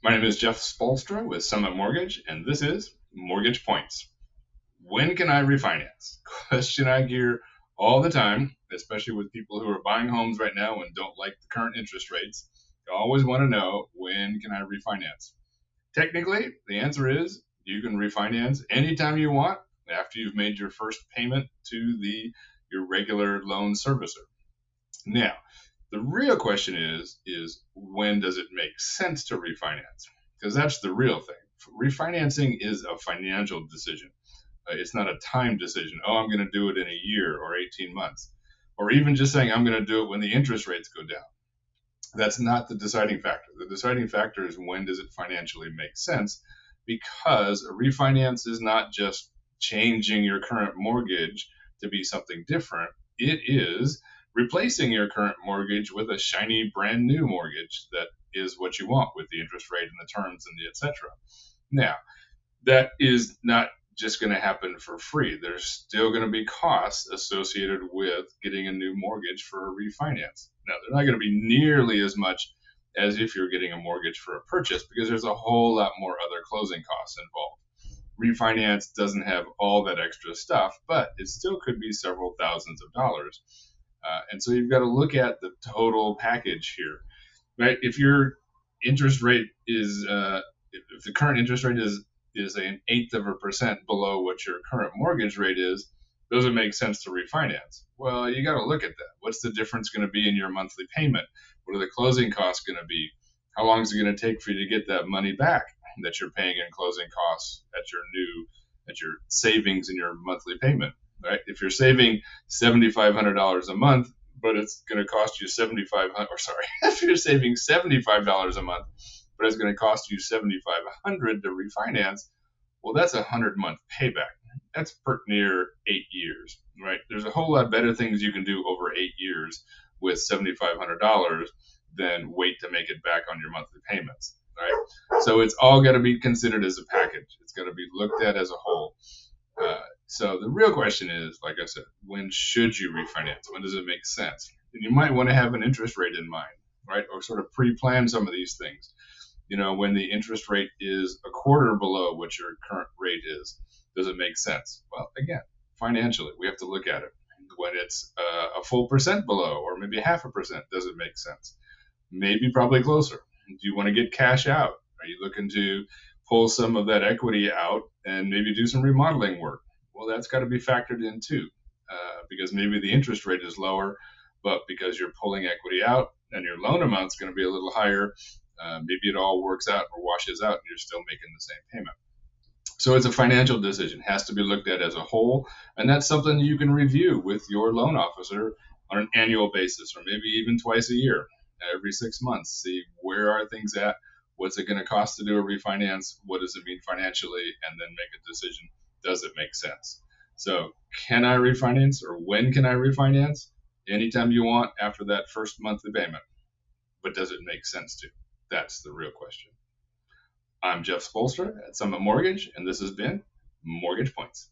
My name is Jeff Spolstra with Summit Mortgage, and this is Mortgage Points. When can I refinance? Question I hear all the time, especially with people who are buying homes right now and don't like the current interest rates. They always want to know, when can I refinance? Technically, the answer is you can refinance anytime you want after you've made your first payment to your regular loan servicer. Now, the real question is when does it make sense to refinance? Because that's the real thing. Refinancing is a financial decision. It's not a time decision. Oh, I'm going to do it in a year or 18 months. Or even just saying I'm going to do it when the interest rates go down. That's not the deciding factor. The deciding factor is when does it financially make sense? Because a refinance is not just changing your current mortgage to be something different. It is replacing your current mortgage with a shiny brand new mortgage that is what you want with the interest rate and the terms and the etc. Now, that is not just going to happen for free. There's still going to be costs associated with getting a new mortgage for a refinance. Now, they're not going to be nearly as much as if you're getting a mortgage for a purchase because there's a whole lot more other closing costs involved. Refinance doesn't have all that extra stuff, but it still could be several thousands of dollars. And so you've got to look at the total package here, right? If your interest rate is, if the current interest rate is an eighth of a percent below what your current mortgage rate is, does it make sense to refinance? Well, you got to look at that. What's the difference going to be in your monthly payment? What are the closing costs going to be? How long is it going to take for you to get that money back that you're paying in closing costs at your savings in your monthly payment? Right? If you're saving $7,500 a month, but it's going to cost you if you're saving $75 a month, but it's going to cost you $7,500 to refinance, well, that's a 100-month payback. That's pretty near 8 years, right? There's a whole lot better things you can do over 8 years with $7,500 than wait to make it back on your monthly payments, right? So it's all got to be considered as a package. It's got to be looked at as a whole. So the real question is, like I said, when should you refinance? When does it make sense? And you might want to have an interest rate in mind, right? Or sort of pre-plan some of these things. When the interest rate is a quarter below what your current rate is, does it make sense? Well, again, financially, we have to look at it. When it's a full percent below, or maybe 0.5%, does it make sense? Maybe probably closer. Do you want to get cash out? Are you looking to pull some of that equity out and maybe do some remodeling work? Well, that's got to be factored in too, because maybe the interest rate is lower, but because you're pulling equity out and your loan amount's going to be a little higher, maybe it all works out or washes out and you're still making the same payment. So it's a financial decision, it has to be looked at as a whole, and that's something you can review with your loan officer on an annual basis, or maybe even twice a year, every 6 months. See where are things at, what's it going to cost to do a refinance, what does it mean financially, and then make a decision. Does it make sense? So can I refinance, or when can I refinance? Anytime you want after that first monthly payment. But does it make sense to? That's the real question. I'm Jeff Spolstra at Summit Mortgage, and this has been Mortgage Points.